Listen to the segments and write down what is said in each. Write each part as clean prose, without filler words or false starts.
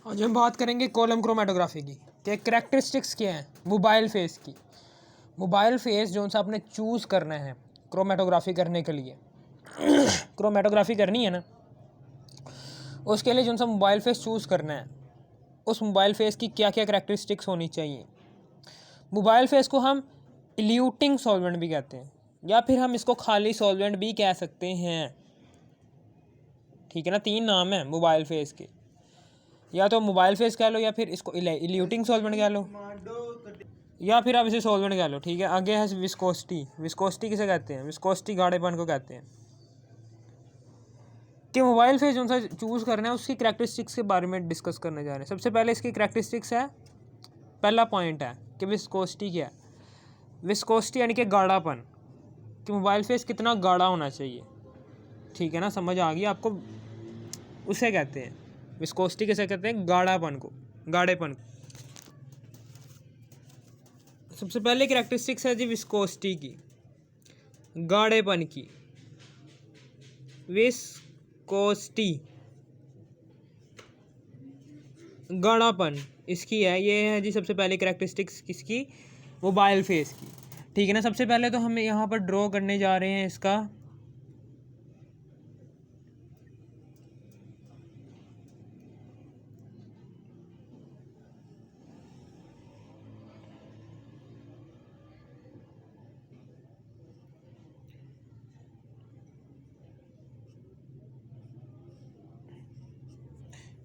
आज हम बात करेंगे कॉलम क्रोमेटोग्राफी की कि करैक्टरिस्टिक्स क्या हैं मोबाइल फेस की। मोबाइल फेस जो सा आपने चूज़ करना है क्रोमेटोग्राफी करने के लिए क्रोमेटोग्राफी करनी है ना, उसके लिए जो सा मोबाइल फेस चूज़ करना है, उस मोबाइल फेस की क्या क्या करैक्टरिस्टिक्स होनी चाहिए। मोबाइल फेस को हम इल्यूटिंग सॉल्वेंट भी कहते हैं, या फिर हम इसको खाली सॉल्वेंट भी कह सकते हैं। ठीक है ना, 3 नाम है मोबाइल फेस के, या तो मोबाइल फेस कह लो, या फिर इसको इल्यूटिंग सॉल्वेंट कह लो, या फिर आप इसे सॉल्वेंट कह लो। ठीक है, आगे है विस्कोसिटी। विस्कोसिटी किसे कहते हैं? विस्कोसिटी गाढ़ेपन को कहते हैं। कि मोबाइल फेस जो सा चूज़ करना है उसकी करैक्टरिस्टिक्स के बारे में डिस्कस करने जा रहे हैं। सबसे पहले इसकी करैक्टरिस्टिक्स है, पहला पॉइंट है कि विस्कोसिटी क्या है। विस्कोसिटी यानी कि गाढ़ापन, कि मोबाइल फेस कितना गाढ़ा होना चाहिए। ठीक है ना, समझ आ गई आपको? उसे कहते हैं विस्कोसिटी, किसे कहते हैं? गाढ़ापन को, गाढ़ेपन को। सबसे पहले करैक्टरिस्टिक्स है जी विस्कोसिटी की, गाढ़ेपन की। विस्कोसिटी गाढ़ापन इसकी है, ये है जी सबसे पहले करैक्टरिस्टिक्स किसकी? मोबाइल फेस की। ठीक है ना, सबसे पहले तो हम यहाँ पर ड्रॉ करने जा रहे हैं इसका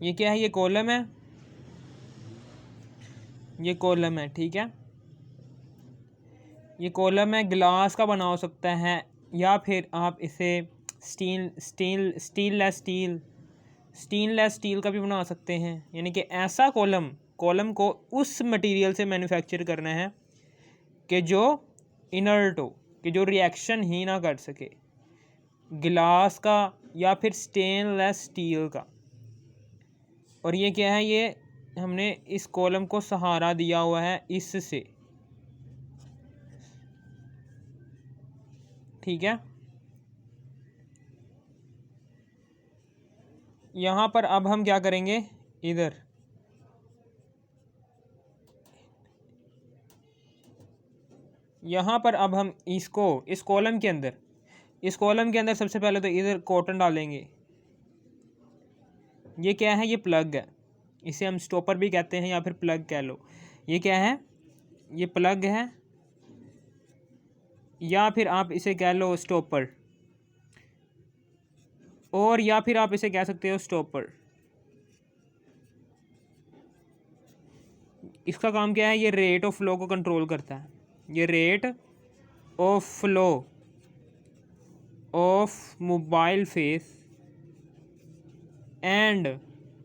ये क्या है? ये कॉलम है, ये कॉलम है। ठीक है, ये कॉलम है, ग्लास का बना हो सकता है, या फिर आप इसे स्टेनलेस स्टील का भी बना सकते हैं। यानी कि ऐसा कॉलम को उस मटेरियल से मैन्युफैक्चर करना है कि जो इनर्ट हो, कि जो रिएक्शन ही ना कर सके, गिलास का या फिर स्टेनलेस स्टील का। और ये क्या है? ये हमने इस कॉलम को सहारा दिया हुआ है इससे। ठीक है, यहाँ पर अब हम क्या करेंगे, इधर यहाँ पर अब हम इसको इस कॉलम के अंदर सबसे पहले तो इधर कॉटन डालेंगे। ये क्या है? ये प्लग है, इसे हम स्टॉपर भी कहते हैं या फिर प्लग कह लो। ये क्या है? ये प्लग है, या फिर आप इसे कह लो स्टॉपर, और या फिर आप इसे कह सकते हो स्टॉपर। इसका काम क्या है? ये रेट ऑफ फ्लो को कंट्रोल करता है। ये rate of flow of mobile face and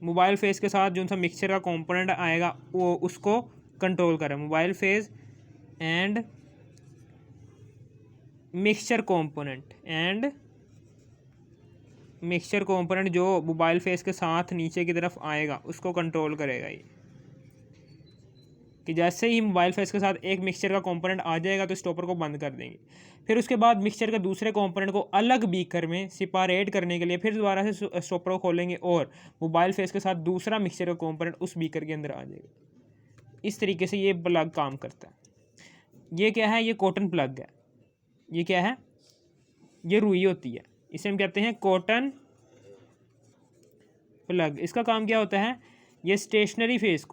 mobile face के साथ जो सा मिक्सचर का कंपोनेंट आएगा वो उसको कंट्रोल करें। Mobile face and mixture component जो मोबाइल फेस के साथ नीचे की तरफ आएगा उसको कंट्रोल करेगा। ये कि जैसे ही मोबाइल फेस के साथ एक मिक्सचर का कंपोनेंट आ जाएगा तो स्टॉपर को बंद कर देंगे। फिर उसके बाद मिक्सचर के दूसरे कंपोनेंट को अलग बीकर में सेपरेट करने के लिए फिर दोबारा से स्टॉपर को खोलेंगे और मोबाइल फेस के साथ दूसरा मिक्सचर का कंपोनेंट उस बीकर के अंदर आ जाएगा। इस तरीके से ये प्लग काम करता है। ये क्या है? ये कॉटन प्लग है। ये क्या है? ये रुई होती है, इसे हम कहते हैं कॉटन प्लग। इसका काम क्या होता है? ये स्टेशनरी फेस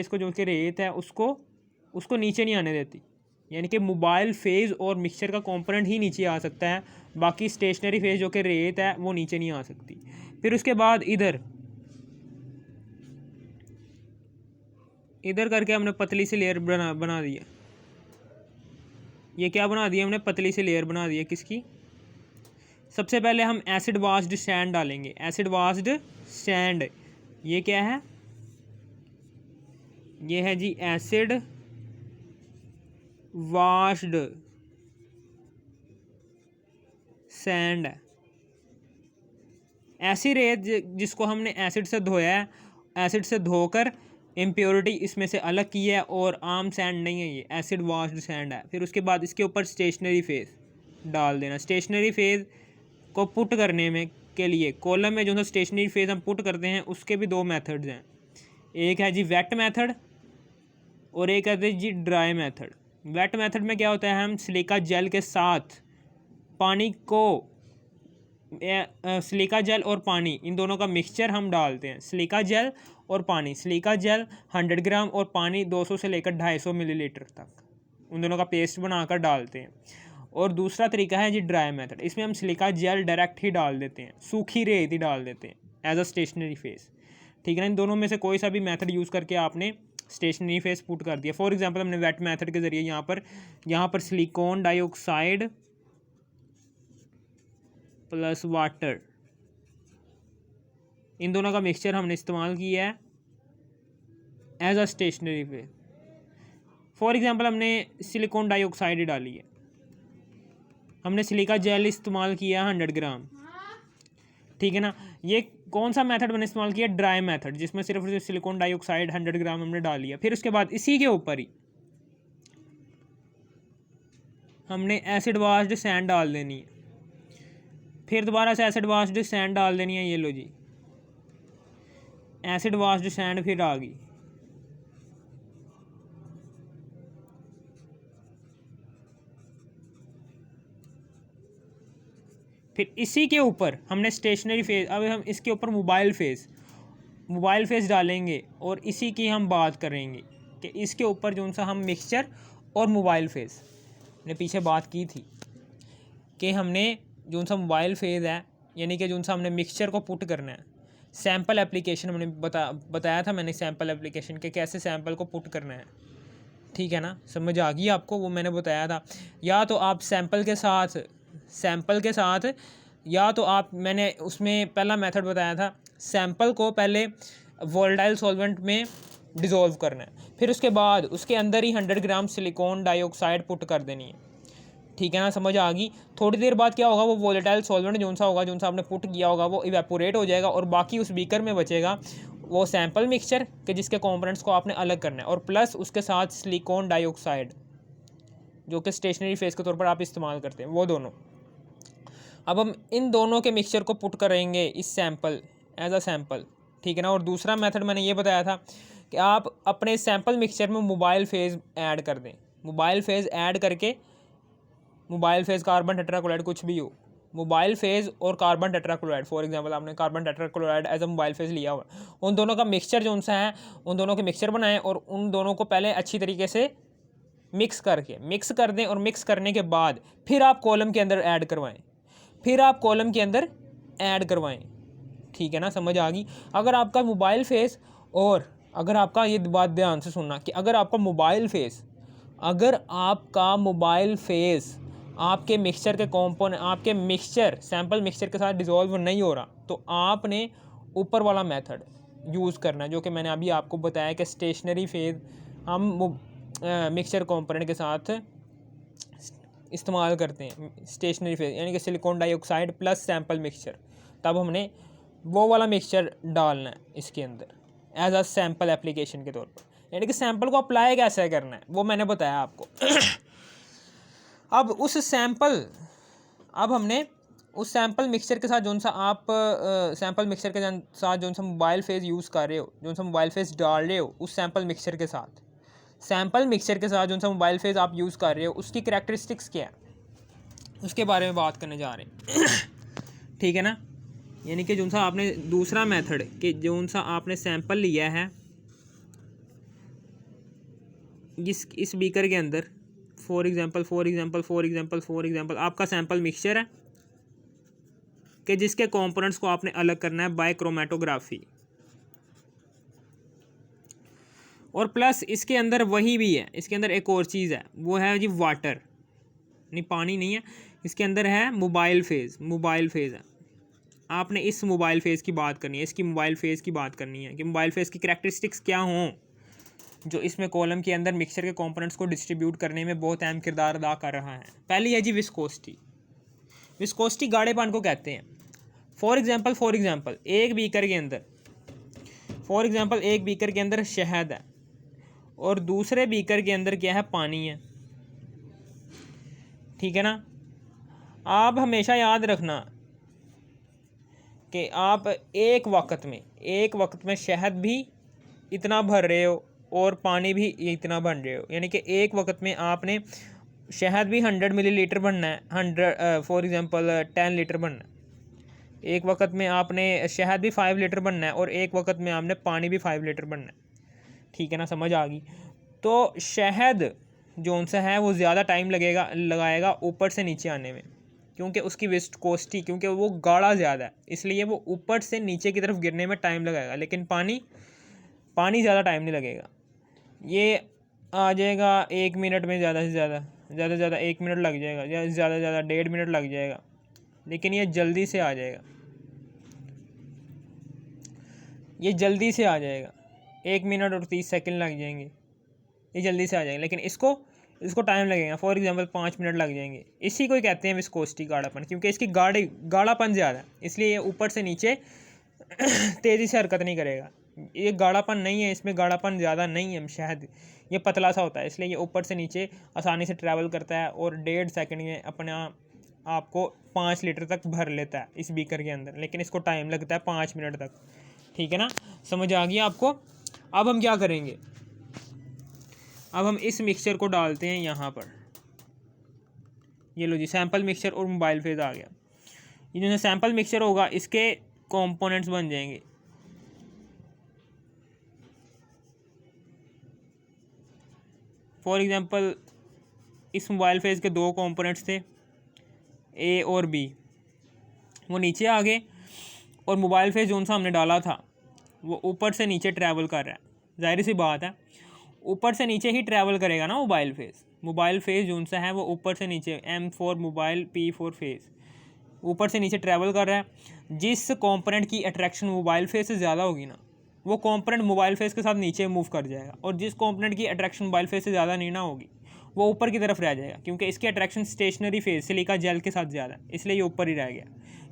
को जो कि रेत है उसको नीचे नहीं आने देती। यानी कि मोबाइल फेज और मिक्सचर का कंपोनेंट ही नीचे आ सकता है, बाकी स्टेशनरी फेज जो कि रेत है वो नीचे नहीं आ सकती। फिर उसके बाद इधर करके हमने पतली सी लेयर बना दी है। ये क्या बना दिया हमने? पतली सी लेयर बना दी है। किसकी? सबसे पहले हम एसिड वाश्ड सैंड डालेंगे। एसिड वाश्ड सैंड, ये क्या है? ये है जी एसिड वाश्ड सैंड। ऐसी रेत जिसको हमने एसिड से धोया है, एसिड से धोकर इम्प्योरिटी इसमें से अलग की है, और आम सैंड नहीं है, ये एसिड वाश्ड सैंड है। फिर उसके बाद इसके ऊपर स्टेशनरी फेज डाल देना। स्टेशनरी फेज को पुट करने में के लिए कॉलम में जो सा स्टेशनरी फेज हम पुट करते हैं उसके भी दो मेथड्स हैं। एक है जी वेट मेथड और एक है जी ड्राई मेथड। वेट मेथड में क्या होता है, हम सिलिका जेल के साथ पानी को सिलिका जेल और पानी इन दोनों का मिक्सचर हम डालते हैं। सिलिका जेल और पानी, सिलिका जेल 100 ग्राम और पानी 200 से लेकर 250 मिलीलीटर तक उन दोनों का पेस्ट बनाकर डालते हैं। और दूसरा तरीका है जी ड्राई मेथड, इसमें हम सिलिका जेल डायरेक्ट ही डाल देते हैं, सूखी रेत ही डाल देते हैं एज अ स्टेशनरी फेस। ठीक है ना, इन दोनों में से कोई सा भी मेथड यूज़ करके आपने स्टेशनरी फेस पुट कर दिया। फॉर एग्जांपल हमने वेट मेथड के ज़रिए यहाँ पर सिलिकॉन डाइऑक्साइड प्लस वाटर इन दोनों का मिक्सचर हमने इस्तेमाल किया है as a stationary phase. For example हमने सिलिकॉन डाइऑक्साइड डाली है, हमने सिलिका जेल इस्तेमाल किया 100 ग्राम। ठीक है ना, ये कौन सा मेथड मैंने इस्तेमाल किया, ड्राई मेथड, जिसमें सिर्फ सिलिकॉन डाइऑक्साइड 100 ग्राम हमने डाल लिया। फिर उसके बाद इसी के ऊपर ही हमने एसिड वाश्ड सैंड डाल देनी है, फिर दोबारा से एसिड वाश्ड सैंड डाल देनी है। ये लो जी, एसिड वाश्ड सैंड फिर आ गई। फिर इसी के ऊपर हमने स्टेशनरी फेज, अब हम इसके ऊपर मोबाइल फेज डालेंगे और इसी की हम बात करेंगे कि इसके ऊपर जो सा हम मिक्सचर और मोबाइल फेज ने पीछे बात की थी कि हमने जो सा मोबाइल फेज है यानी कि जो सा हमने मिक्सचर को पुट करना है, सैम्पल एप्लीकेशन हमने बताया था मैंने, सैम्पल एप्लीकेशन के कैसे सैम्पल को पुट करना है। ठीक है ना, समझ आ गई आपको, वो मैंने बताया था। या तो आप सैम्पल के साथ या तो आप, मैंने उसमें पहला मेथड बताया था, सैम्पल को पहले वोलेटाइल सॉल्वेंट में डिज़ोल्व करना है, फिर उसके बाद उसके अंदर ही 100 ग्राम सिलिकॉन डाइऑक्साइड पुट कर देनी है। ठीक है ना, समझ आ गई। थोड़ी देर बाद क्या होगा, वो वोलेटाइल सॉल्वेंट जो सा आपने पुट किया होगा वो इवेपोरेट हो जाएगा और बाकी उस बीकर में बचेगा वो सैम्पल मिक्सचर के जिसके कंपोनेंट्स को आपने अलग करना है, और प्लस उसके साथ सिलिकॉन डाइऑक्साइड जो कि स्टेशनरी फेस के तौर पर आप इस्तेमाल करते हैं, वो दोनों। अब हम इन दोनों के मिक्सचर को पुट करेंगे इस सैम्पल एज अ सैम्पल। ठीक है ना, और दूसरा मेथड मैंने ये बताया था कि आप अपने सैम्पल मिक्सचर में मोबाइल फेज़ ऐड कर दें। मोबाइल फेज़ ऐड करके, मोबाइल फेज़ कार्बन टेट्राक्लोराइड कुछ भी हो, मोबाइल फेज़ और कार्बन टेट्राक्लोराइड, फॉर एग्जांपल आपने carbon tetrachloride as a mobile phase लिया हुआ, उन दोनों का मिक्सचर जो उनसा है, उन दोनों के मिक्सचर बनाएं और उन दोनों को पहले अच्छी तरीके से मिक्स कर दें, और मिक्स करने के बाद फिर आप कॉलम के अंदर ऐड करवाएं। ठीक है ना, समझ आ गई। अगर आपका मोबाइल फेस, और अगर आपका, ये बात ध्यान से सुनना कि अगर आपका मोबाइल फेस आपके मिक्सचर के कंपोनेंट, आपके मिक्सचर सैम्पल मिक्सचर के साथ डिज़ोल्व नहीं हो रहा, तो आपने ऊपर वाला मेथड यूज़ करना है जो कि मैंने अभी आपको बताया कि स्टेशनरी फेज हम मिक्सचर कंपोनेंट के साथ इस्तेमाल करते हैं, स्टेशनरी फेज यानी कि silicon dioxide plus sample mixture. तब हमने वो वाला मिक्सचर डालना है इसके अंदर एज अ सैम्पल एप्लीकेशन के तौर पर, यानी कि सैम्पल को अप्लाई कैसे करना है वो मैंने बताया आपको। अब हमने उस सैम्पल मिक्सचर के साथ, जो सा आप सैम्पल मिक्सचर के साथ जो सा मोबाइल फेज यूज़ कर रहे हो, जो सा मोबाइल फेज डाल रहे हो, उस सैम्पल मिक्सचर के साथ जो सा मोबाइल फेज आप यूज़ कर रहे हो, उसकी करैक्टरिस्टिक्स क्या है उसके बारे में बात करने जा रहे हैं। ठीक है ना, यानी कि जो सा आपने दूसरा मेथड कि जो सा आपने सैम्पल लिया है इस बीकर के अंदर, फॉर एग्जांपल आपका सैम्पल मिक्सचर है कि जिसके कंपोनेंट्स को आपने अलग करना है बाय क्रोमेटोग्राफी, और प्लस इसके अंदर वही भी है, इसके अंदर एक और चीज़ है, वो है जी वाटर, नहीं पानी नहीं है, इसके अंदर है मोबाइल फेज़ है। आपने इस मोबाइल फेज़ की बात करनी है, इसकी मोबाइल फेज़ की बात करनी है कि मोबाइल फेज़ की करैक्टरिस्टिक्स क्या हों जो इसमें कॉलम के अंदर मिक्सचर के कंपोनेंट्स को डिस्ट्रीब्यूट करने में बहुत अहम किरदार अदा कर रहा है। पहली है जी विस्कोसिटी गाढ़ेपन को कहते हैं। फॉर एग्जांपल एक बीकर के अंदर शहद है और दूसरे बीकर के अंदर क्या है, पानी है। ठीक है ना, आप हमेशा याद रखना कि आप एक वक्त में शहद भी इतना भर रहे हो और पानी भी इतना भर रहे हो, यानी कि एक वक्त में आपने शहद भी 100 मिलीलीटर भरना है, 100 फॉर एग्जांपल 10 लीटर भरना है। एक वक्त में आपने शहद भी 5 लीटर भरना है और एक वक्त में आपने पानी भी 5 लीटर भरना है। ठीक है ना, समझ आ गई। तो शहद जो सा है वो ज़्यादा टाइम लगाएगा ऊपर से नीचे आने में, क्योंकि उसकी विस्कोसिटी, क्योंकि वो गाढ़ा ज़्यादा है, इसलिए वो ऊपर से नीचे की तरफ गिरने में टाइम लगाएगा। लेकिन पानी ज़्यादा टाइम नहीं लगेगा, ये आ जाएगा 1 मिनट में, ज़्यादा से ज़्यादा 1 मिनट लग जाएगा, या ज़्यादा से ज़्यादा 1.5 मिनट लग जाएगा। लेकिन ये जल्दी से आ जाएगा, 1 मिनट और 30 सेकंड लग जाएंगे, ये जल्दी से आ जाएगा। लेकिन इसको टाइम लगेगा, फॉर एग्जांपल 5 मिनट लग जाएंगे। इसी को ही कहते हैं विस्कोसिटी, गाढ़ापन, क्योंकि इसकी गाढ़ापन ज़्यादा है, इसलिए ये ऊपर से नीचे तेज़ी से हरकत नहीं करेगा। ये गाढ़ापन नहीं है, इसमें गाढ़ापन ज़्यादा नहीं है शहद, ये पतला सा होता है, इसलिए ये ऊपर से नीचे आसानी से ट्रैवल करता है और 1.5 सेकंड में अपने आपको 5 लीटर तक भर लेता है इस बीकर के अंदर। लेकिन इसको टाइम लगता है 5 मिनट तक। ठीक है ना, समझ आ गई आपको। अब हम क्या करेंगे, अब हम इस मिक्सचर को डालते हैं यहाँ पर। ये लो जी, सैंपल मिक्सचर और मोबाइल फेज आ गया। ये जो सैंपल मिक्सचर होगा इसके कंपोनेंट्स बन जाएंगे। फॉर एग्जांपल इस मोबाइल फेज के 2 कंपोनेंट्स थे, ए और बी, वो नीचे आ गए, और मोबाइल फेज जो सा हमने डाला था वो ऊपर से नीचे ट्रैवल कर रहा है। जाहिर सी बात है, ऊपर से नीचे ही ट्रैवल करेगा ना मोबाइल फेज जो सा है वो ऊपर से नीचे, M4 मोबाइल, P4 फेज, ऊपर से नीचे ट्रैवल कर रहा है। जिस कंपोनेंट की अट्रैक्शन मोबाइल फेज से ज़्यादा होगी ना, वो कंपोनेंट मोबाइल फेज के साथ नीचे मूव कर जाएगा, और जिस कंपोनेंट की अट्रैक्शन मोबाइल फेज से ज़्यादा नहीं ना होगी वो ऊपर की तरफ रह जाएगा, क्योंकि इसकी attraction stationary phase silica gel के साथ ज़्यादा है, इसलिए ये ऊपर ही रह गया।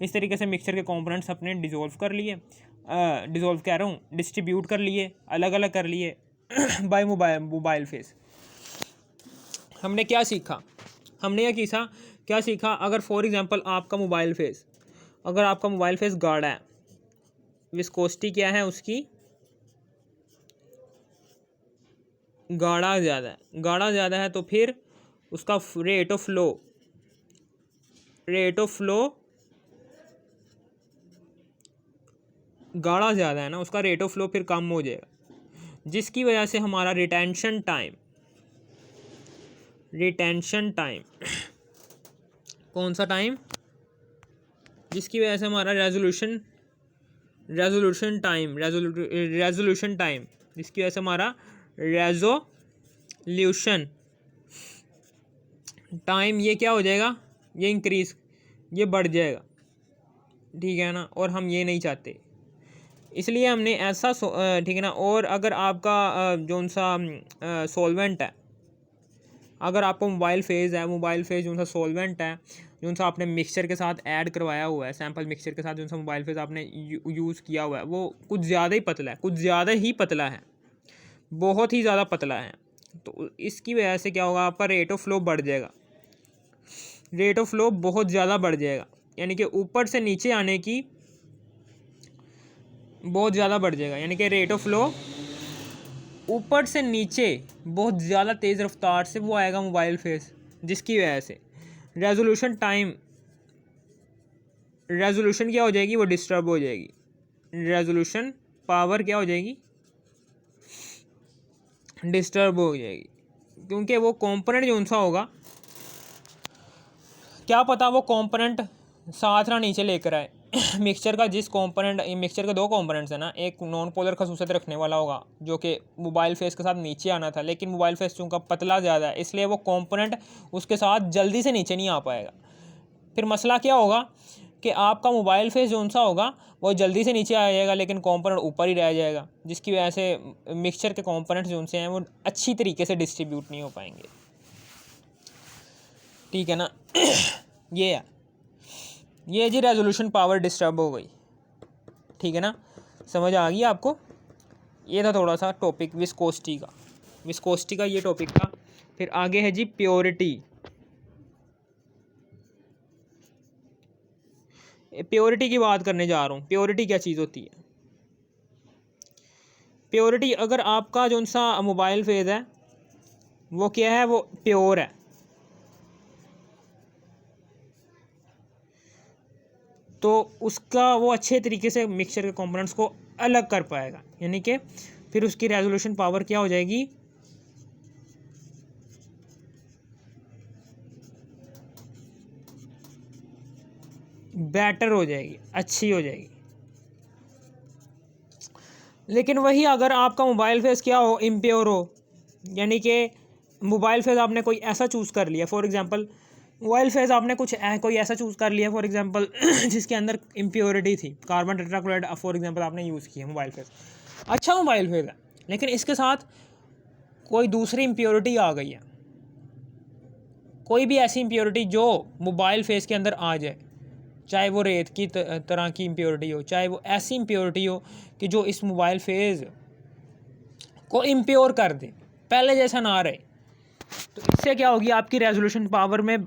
इस तरीके से मिक्सचर के कंपोनेंट्स अपने डिस्ट्रीब्यूट कर लिए, अलग अलग कर लिए बाय मोबाइल फेज। हमने क्या सीखा, क्या सीखा, अगर फॉर एग्जांपल आपका मोबाइल फेज गाढ़ा है, विस्कोसिटी क्या है उसकी, गाढ़ा ज़्यादा है, तो फिर उसका रेट ऑफ फ्लो गाढ़ा ज़्यादा है ना, उसका रेट ऑफ फ्लो फिर कम हो जाएगा, जिसकी वजह से हमारा रिटेंशन टाइम कौन सा टाइम, जिसकी वजह से हमारा रेजोल्यूशन टाइम ये क्या हो जाएगा, ये बढ़ जाएगा। ठीक है ना, और हम ये नहीं चाहते, इसलिए हमने ऐसा ठीक है ना। और अगर आपका जो सा सॉल्वेंट है, अगर आपका मोबाइल फेज जो सा सॉल्वेंट है, जो सा आपने मिक्सचर के साथ ऐड करवाया हुआ है, सैंपल मिक्सचर के साथ जो सा मोबाइल फेज आपने यूज़ किया हुआ है, वो कुछ ज़्यादा ही पतला है, बहुत ही ज़्यादा पतला है, तो इसकी वजह से क्या होगा, आपका रेट ऑफ फ्लो बहुत ज़्यादा बढ़ जाएगा, यानी कि ऊपर से नीचे आने की बहुत ज़्यादा बढ़ जाएगा, यानी कि रेट ऑफ फ्लो ऊपर से नीचे बहुत ज़्यादा तेज़ रफ्तार से वो आएगा मोबाइल फेज, जिसकी वजह से रेजोल्यूशन क्या हो जाएगी, वो डिस्टर्ब हो जाएगी, रेजोल्यूशन पावर क्या हो जाएगी, डिस्टर्ब हो जाएगी, क्योंकि वो कंपोनेंट जो सा होगा, क्या पता वो कंपोनेंट साथ ना नीचे लेकर आए। मिक्सचर के 2 कंपोनेंट्स है ना, एक नॉन पोलर खसूसियत रखने वाला होगा जो कि मोबाइल फेस के साथ नीचे आना था, लेकिन मोबाइल फेस चूँकि पतला ज़्यादा है, इसलिए वो कंपोनेंट उसके साथ जल्दी से नीचे नहीं आ पाएगा। फिर मसला क्या होगा कि आपका मोबाइल फेस जो सा होगा वो जल्दी से नीचे आ जाएगा, लेकिन कंपोनेंट ऊपर ही रह जाएगा, जिसकी वजह से मिक्सचर के कंपोनेंट्स जो से हैं वो अच्छी तरीके से डिस्ट्रीब्यूट नहीं हो पाएंगे। ठीक है ना। ये जी रेजोल्यूशन पावर डिस्टर्ब हो गई। ठीक है ना, समझ आ गई आपको। ये था थोड़ा सा टॉपिक विस्कोसिटी का ये टॉपिक था। फिर आगे है जी प्योरिटी। प्योरिटी की बात करने जा रहा हूँ। प्योरिटी क्या चीज़ होती है? प्योरिटी, अगर आपका जो सा मोबाइल फेस है वो क्या है, वो प्योर है, तो उसका वो अच्छे तरीके से मिक्सचर के कंपोनेंट्स को अलग कर पाएगा, यानी कि फिर उसकी रेजोल्यूशन पावर क्या हो जाएगी, बेटर हो जाएगी, अच्छी हो जाएगी। लेकिन वही अगर आपका मोबाइल फेस क्या हो, इम्प्योर हो, यानी कि मोबाइल फेस आपने कोई ऐसा चूज़ कर लिया, फॉर एग्जांपल मोबाइल फेस आपने कोई ऐसा चूज़ कर लिया फॉर एग्जांपल जिसके अंदर इम्प्योरिटी थी, कार्बन टेट्राक्लोराइड फॉर एग्जांपल आपने यूज़ किया मोबाइल फेस, अच्छा मोबाइल फेस है, लेकिन इसके साथ कोई दूसरी इम्प्योरिटी आ गई है, कोई भी ऐसी इम्प्योरिटी जो मोबाइल फेस के अंदर आ जाए, चाहे वो रेत की तरह की इम्प्योरिटी हो, चाहे वो ऐसी इम्प्योरिटी हो कि जो इस मोबाइल फेस को इम्प्योर कर दे, पहले जैसा ना रहे, तो इससे क्या होगी, आपकी रेजोल्यूशन पावर में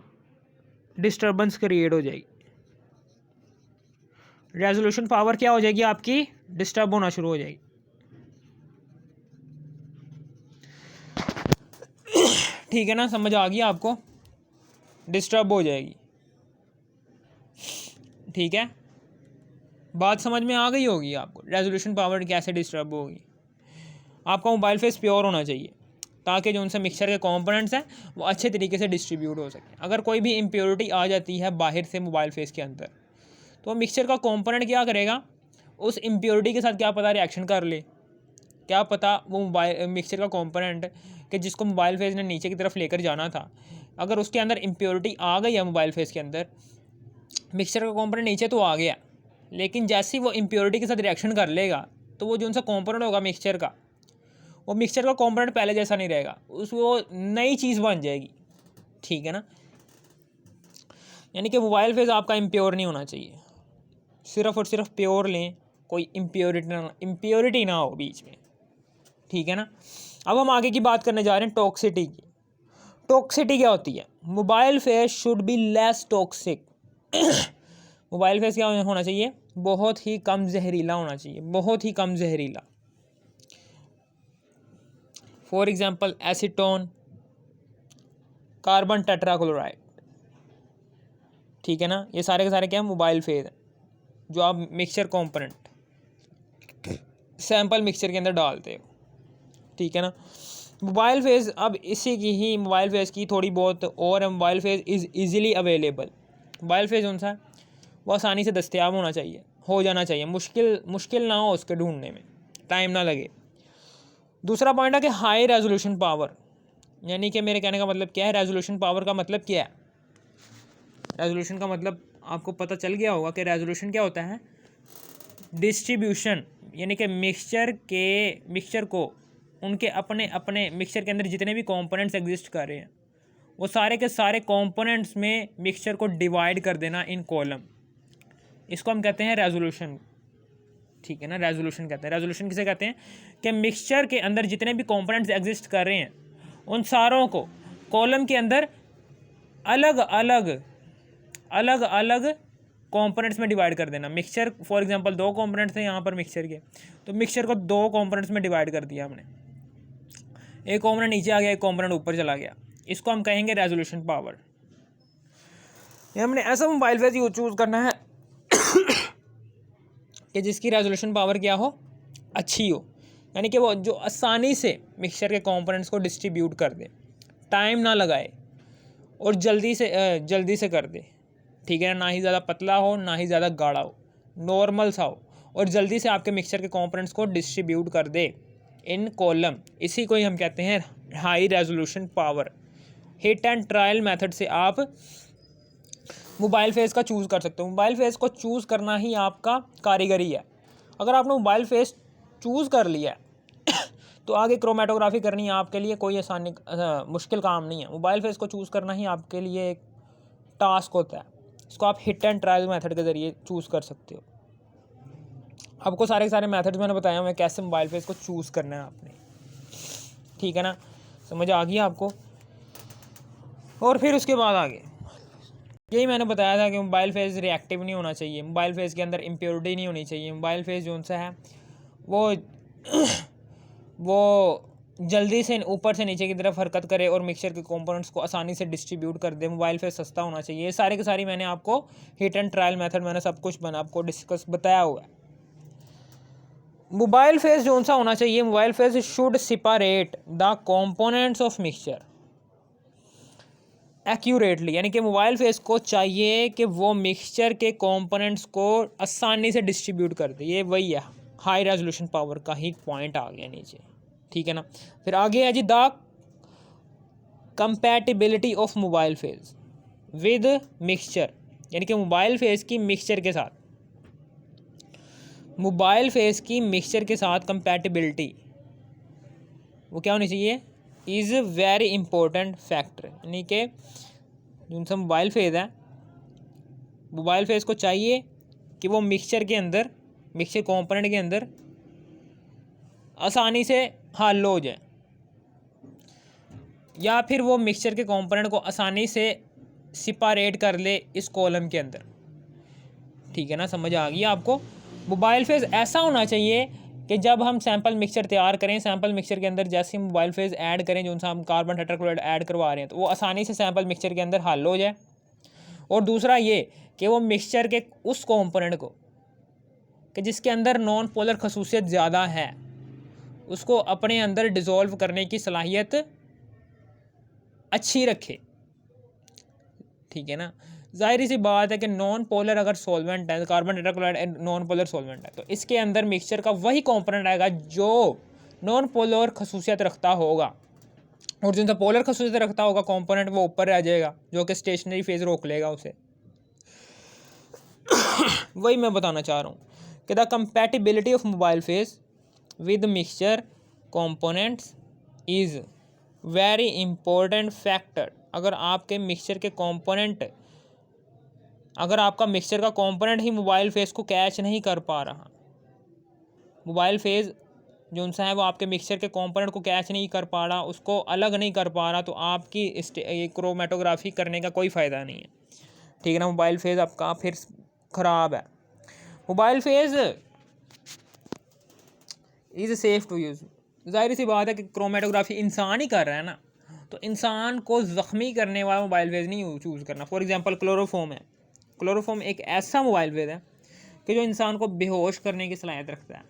डिस्टर्बेंस क्रिएट हो जाएगी। रेजोल्यूशन पावर क्या हो जाएगी, आपकी डिस्टर्ब होना शुरू हो जाएगी। ठीक है ना, समझ आ गई आपको, डिस्टर्ब हो जाएगी। ठीक है, बात समझ में आ गई होगी आपको, रेजोल्यूशन पावर कैसे डिस्टर्ब होगी। आपका मोबाइल फेस प्योर होना चाहिए ताकि जो उनसे मिक्सचर के कंपोनेंट्स हैं वो अच्छे तरीके से डिस्ट्रीब्यूट हो सके। अगर कोई भी इम्प्योरिटी आ जाती है बाहर से मोबाइल फेस के अंदर, तो मिक्सचर का कंपोनेंट क्या करेगा, उस इम्प्योरिटी के साथ क्या पता रिएक्शन कर ले, क्या पता वो मोबाइल मिक्सचर का कंपोनेंट कि जिसको मोबाइल फेस ने नीचे की तरफ लेकर जाना था, अगर उसके अंदर इम्प्योरिटी आ गई है मोबाइल फेस के अंदर, मिक्सचर का कंपोनेंट नीचे तो आ गया, लेकिन जैसे ही वो इम्प्योरिटी के साथ रिएक्शन कर लेगा तो वो जो उनसा कंपोनेंट होगा मिक्सचर का, वो मिक्सचर का कंपोनेंट पहले जैसा नहीं रहेगा, वो नई चीज़ बन जाएगी। ठीक है ना, यानी कि मोबाइल फेस आपका इम्प्योर नहीं होना चाहिए, सिर्फ और सिर्फ प्योर लें, कोई इम्प्योरिटी ना हो बीच में। ठीक है ना, अब हम आगे की बात करने जा रहे हैं टॉक्सिटी की। टॉक्सिटी क्या होती है, mobile face should be less toxic. Mobile face क्या होना चाहिए, बहुत ही कम जहरीला होना चाहिए, बहुत ही कम जहरीला। For example acetone, carbon tetrachloride. ठीक है ना, ये सारे के सारे क्या है, मोबाइल फेस है जो आप मिक्सचर कंपोनेंट सैंपल मिक्सचर के अंदर डालते हो। ठीक है ना, मोबाइल फेस, अब इसी की ही मोबाइल फेस की थोड़ी बहुत और है, mobile face is easily available. Mobile face कौन सा है, वो आसानी से दस्तयाब होना चाहिए, हो जाना चाहिए, मुश्किल ना हो उसके ढूंढने में, टाइम ना लगे। दूसरा पॉइंट है कि हाई रेजोल्यूशन पावर, यानी कि मेरे कहने का मतलब क्या है, रेजोल्यूशन पावर का मतलब क्या है, रेजोल्यूशन का मतलब आपको पता चल गया होगा कि रेजोल्यूशन क्या होता है, डिस्ट्रीब्यूशन, यानी कि मिक्सचर को उनके अपने अपने मिक्सचर के अंदर जितने भी कंपोनेंट्स एग्जिस्ट कर रहे हैं वो सारे के सारे कंपोनेंट्स में मिक्सचर को डिवाइड कर देना इन कॉलम, इसको हम कहते हैं रेजोल्यूशन। ठीक है ना, रेजोल्यूशन कहते हैं। रेजोल्यूशन किसे कहते हैं कि मिक्सचर के अंदर जितने भी कंपोनेंट्स एग्जिस्ट कर रहे हैं उन सारों को कॉलम के अंदर अलग अलग कंपोनेंट्स में डिवाइड कर देना। मिक्सचर फॉर एग्जांपल 2 कंपोनेंट्स हैं यहाँ पर मिक्सचर के, तो मिक्सचर को 2 कंपोनेंट्स में डिवाइड कर दिया हमने, एक कंपोनेंट नीचे आ गया, एक कंपोनेंट ऊपर चला गया, इसको हम कहेंगे रेजोल्यूशन पावर। ये हमने ऐसा मोबाइल फेस चूज़ करना है कि जिसकी रेजोल्यूशन पावर क्या हो, अच्छी हो, यानी कि वो जो आसानी से मिक्सचर के कंपोनेंट्स को डिस्ट्रीब्यूट कर दे, टाइम ना लगाए और जल्दी से कर दे। ठीक है ना, ही ज़्यादा पतला हो ना ही ज़्यादा गाढ़ा हो, नॉर्मल सा हो और जल्दी से आपके मिक्सचर के कंपोनेंट्स को डिस्ट्रीब्यूट कर दे इन कॉलम, इसी को ही हम कहते हैं high resolution power. Hit and trial method से आप मोबाइल फेस का चूज़ कर सकते हो। मोबाइल फेस को चूज़ करना ही आपका कारीगरी है। अगर आपने मोबाइल फेस चूज़ कर लिया तो आगे क्रोमेटोग्राफी करनी है आपके लिए कोई मुश्किल काम नहीं है। मोबाइल फेस को चूज़ करना ही आपके लिए एक टास्क होता है, इसको आप हिट एंड ट्रायल मेथड के ज़रिए चूज़ कर सकते हो। आपको सारे के सारे मेथड्स मैंने बताया हुए कैसे मोबाइल फेस को चूज़ करना है आपने। ठीक है ना, समझ आ गई आपको। और फिर उसके बाद आगे यही मैंने बताया था कि मोबाइल फेज़ रिएक्टिव नहीं होना चाहिए, मोबाइल फेज़ के अंदर इम्प्योरिटी नहीं होनी चाहिए, मोबाइल फेज़ जो सा है वो जल्दी से ऊपर से नीचे की तरफ हरकत करे और मिक्सचर के कंपोनेंट्स को आसानी से डिस्ट्रीब्यूट कर दे। मोबाइल फेज़ सस्ता होना चाहिए। ये सारे के सारी मैंने आपको हिट एंड ट्रायल मेथड मैंने सब कुछ आपको डिस्कस बताया हुआ है। मोबाइल फेज़ जो सा होना चाहिए, mobile phase should separate the components of mixture accurately, यानी कि मोबाइल फेज़ को चाहिए कि वो मिक्सचर के कंपोनेंट्स को आसानी से डिस्ट्रीब्यूट कर दे। ये वही है, हाई रेजोल्यूशन पावर का ही पॉइंट आ गया नीचे, ठीक है ना। फिर आगे है जी the compatibility of mobile phase with mixture, यानी कि मोबाइल फेज़ की मिक्सचर के साथ, मोबाइल फेज़ की मिक्सचर के साथ कंपैटिबिलिटी वो क्या होनी चाहिए, इज़ वेरी इंपॉर्टेंट फैक्टर। यानी कि जो सा मोबाइल फेज़ है, मोबाइल फेज़ को चाहिए कि वो मिक्सचर के अंदर, मिक्सचर कंपोनेंट के अंदर आसानी से हल हो जाए, या फिर वो मिक्सचर के कंपोनेंट को आसानी से सेपरेट कर ले इस कॉलम के अंदर, ठीक है ना। समझ आ गई आपको। मोबाइल फेज़ ऐसा होना चाहिए कि जब हम सैम्पल मिक्सचर तैयार करें, सैम्पल मिक्सचर के अंदर जैसे हम मोबाइल फेज़ ऐड करें, जो हम कार्बन टेट्राक्लोराइड ऐड करवा रहे हैं, तो वो आसानी से सैम्पल मिक्सचर के अंदर हल हो जाए। और दूसरा ये कि वो मिक्सचर के उस कंपोनेंट को कि जिसके अंदर नॉन पोलर खसूसियत ज़्यादा है, उसको अपने अंदर डिज़ोल्व करने की सलाहियत अच्छी रखे, ठीक है ना। ज़ाहिर सी बात है कि नॉन पोलर अगर सॉल्वेंट है, carbon tetrachloride non polar solvent है, तो इसके अंदर मिक्सचर का वही कंपोनेंट आएगा जो नॉन पोलर खसूसियत रखता होगा, और जिनसे पोलर खसूसियत रखता होगा कंपोनेंट वो ऊपर रह जाएगा, जो कि स्टेशनरी फेज़ रोक लेगा उसे। वही मैं बताना चाह रहा हूँ कि the compatibility of mobile phase with mixture components is very important factor. अगर आपके मिक्सचर के कंपोनेंट, अगर आपका मिक्सचर का कंपोनेंट ही मोबाइल फेज़ को कैच नहीं कर पा रहा, मोबाइल फेज़ जो सा है वो आपके मिक्सचर के कंपोनेंट को कैच नहीं कर पा रहा, उसको अलग नहीं कर पा रहा, तो आपकी क्रोमेटोग्राफी करने का कोई फ़ायदा नहीं है, ठीक है ना। मोबाइल फेज़ आपका फिर ख़राब है। Mobile phase is safe to use. ज़ाहिर सी बात है कि क्रोमेटोग्राफी इंसान ही कर रहा है ना, तो इंसान को ज़ख्मी करने वाला मोबाइल फेज़ नहीं चूज़ करना। फॉर एग्जांपल क्लोरोफॉर्म है, क्लोरोफॉर्म एक ऐसा मोबाइल फेज़ है कि जो इंसान को बेहोश करने की सलाहियत रखता है,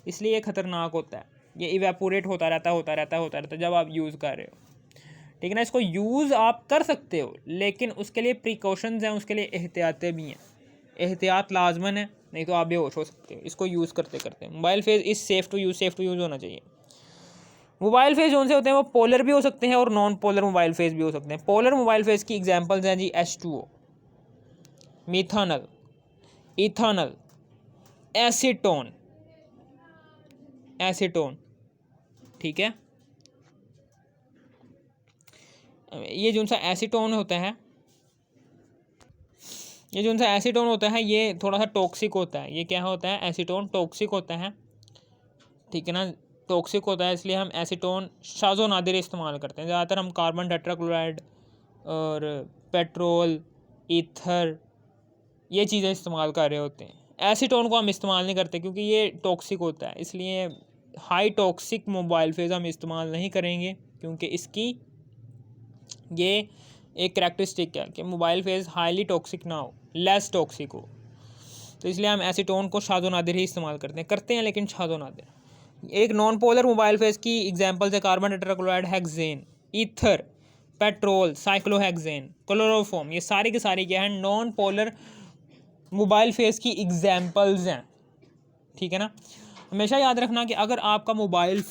इसलिए ये ख़तरनाक होता है। ये इवेपोरेट होता रहता जब आप यूज़ कर रहे हो, ठीक है ना। इसको यूज़ आप कर सकते हो, लेकिन उसके लिए प्रिकॉशंस हैं, उसके लिए एहतियातें भी हैं, एहतियात लाजमन है, नहीं तो आप बेहोश हो सकते हो इसको यूज़ करते करते। Mobile phase is safe to use होना चाहिए। मोबाइल फेज़ जो से होते हैं वो पोलर भी हो सकते हैं और नॉन पोलर मोबाइल फेज़ भी हो सकते हैं। पोलर मोबाइल फेज़ की एग्जांपल्स हैं जी H2O, मिथानल, इथानल, एसीटोन, ठीक है। ये जो सा एसीटोन होता है, ये जो सा एसीटोन होता है ये थोड़ा सा टॉक्सिक होता है। ये क्या होता है, एसीटोन टॉक्सिक होता है, ठीक है ना। टॉक्सिक होता है, इसलिए हम एसीटोन शाज़ो नादिर इस्तेमाल करते हैं। ज़्यादातर हम कार्बन टेट्राक्लोराइड और पेट्रोल, ईथर, ये चीज़ें इस्तेमाल कर रहे होते हैं। एसीटोन को हम इस्तेमाल नहीं करते क्योंकि ये टॉक्सिक होता है, इसलिए हाई टॉक्सिक मोबाइल फेज़ हम इस्तेमाल नहीं करेंगे, क्योंकि इसकी ये एक करैक्टरिस्टिक है कि मोबाइल फेज़ हाईली टॉक्सिक ना हो, लेस टॉक्सिक हो, तो इसलिए हम एसीटोन को शाज़ो नादिर ही इस्तेमाल करते हैं, लेकिन शाज़ो नादिर। एक नॉन पोलर मोबाइल फेज़ की एग्जांपल्स है carbon tetrachloride, hexane, ether, petrol, cyclohexane, chloroform. ये सारी के सारी क्या है, नॉन पोलर मोबाइल फेज़ की एग्जांपल्स हैं, ठीक है ना। हमेशा याद रखना कि अगर आपका मोबाइल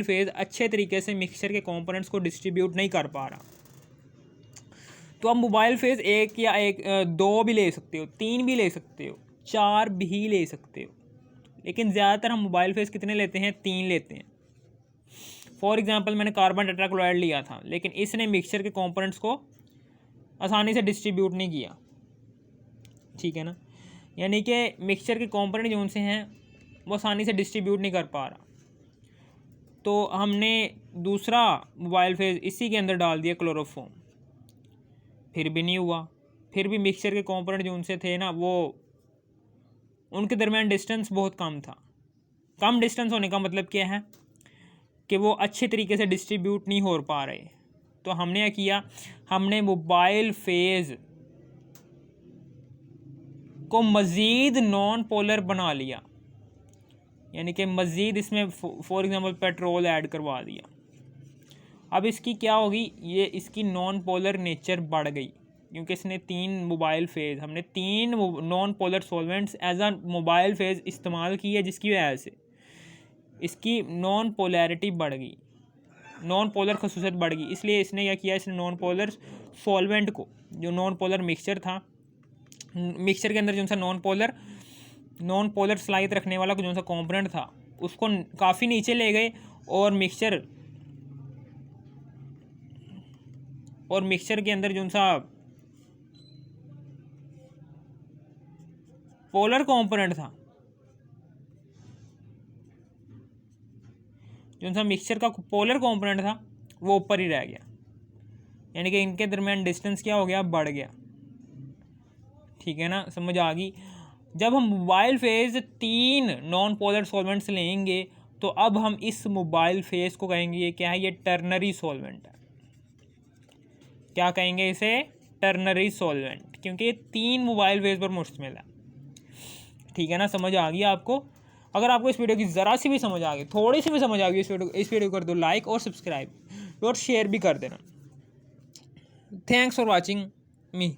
फेज़ अच्छे तरीके से मिक्सचर के कंपोनेंट्स को डिस्ट्रीब्यूट नहीं कर पा रहा, तो आप मोबाइल फेज़ दो भी ले सकते हो, 3 भी ले सकते हो, 4 भी ले सकते हो, लेकिन ज़्यादातर हम मोबाइल फेज़ कितने लेते हैं, 3 लेते हैं। फॉर एग्जांपल मैंने कार्बन टेट्राक्लोराइड लिया था, लेकिन इसने मिक्सचर के कंपोनेंट्स को आसानी से डिस्ट्रीब्यूट नहीं किया, ठीक है ना। यानी कि मिक्सचर के कंपोनेंट जो उनसे हैं वो आसानी से डिस्ट्रीब्यूट नहीं कर पा रहा, तो हमने दूसरा मोबाइल फेज़ इसी के अंदर डाल दिया, क्लोरोफॉर्म। फिर भी नहीं हुआ। फिर भी मिक्सचर के कंपोनेंट जो उनसे थे ना, वो उनके दरमियान डिस्टेंस बहुत कम था। कम डिस्टेंस होने का मतलब क्या है कि वो अच्छे तरीके से डिस्ट्रीब्यूट नहीं हो पा रहे। तो हमने क्या किया, हमने मोबाइल फेज़ को मज़ीद नॉन पोलर बना लिया, यानी कि मज़ीद इसमें फॉर एग्जांपल पेट्रोल ऐड करवा दिया। अब इसकी क्या होगी, ये इसकी नॉन पोलर नेचर बढ़ गई, क्योंकि इसने 3 मोबाइल फेज़, हमने 3 non polar solvents as a mobile phase इस्तेमाल की है, जिसकी वजह से इसकी नॉन पोलैरिटी बढ़ गई, नॉन पोलर खसूसियत बढ़ गई। इसलिए इसने क्या किया, इसने नॉन पोलर सॉल्वेंट को, जो नॉन पोलर मिक्सचर था, मिक्सचर के अंदर जो सा नॉन पोलर सलाहियत रखने वाला जो सा कंपोनेंट था, उसको काफ़ी नीचे ले गए और मिक्सचर के अंदर जो सा पोलर कंपोनेंट था, जो सा मिक्सचर का पोलर कंपोनेंट था, वो ऊपर ही रह गया, यानी कि इनके दरमियान डिस्टेंस क्या हो गया, बढ़ गया। ठीक है ना, समझ आ गई। जब हम mobile phase 3 non polar solvents लेंगे, तो अब हम इस मोबाइल फेज़ को कहेंगे ये क्या है, ये टर्नरी सॉल्वेंट है। क्या कहेंगे इसे, टर्नरी सॉल्वेंट, क्योंकि ये 3 मोबाइल फेज़ पर मुश्तमिल है। ठीक है ना, समझ आ गई आपको। अगर आपको इस वीडियो की ज़रा सी भी समझ आ गई, थोड़ी सी भी समझ आ गई, इस वीडियो को कर दो लाइक और सब्सक्राइब और शेयर भी कर देना। Thanks for watching me.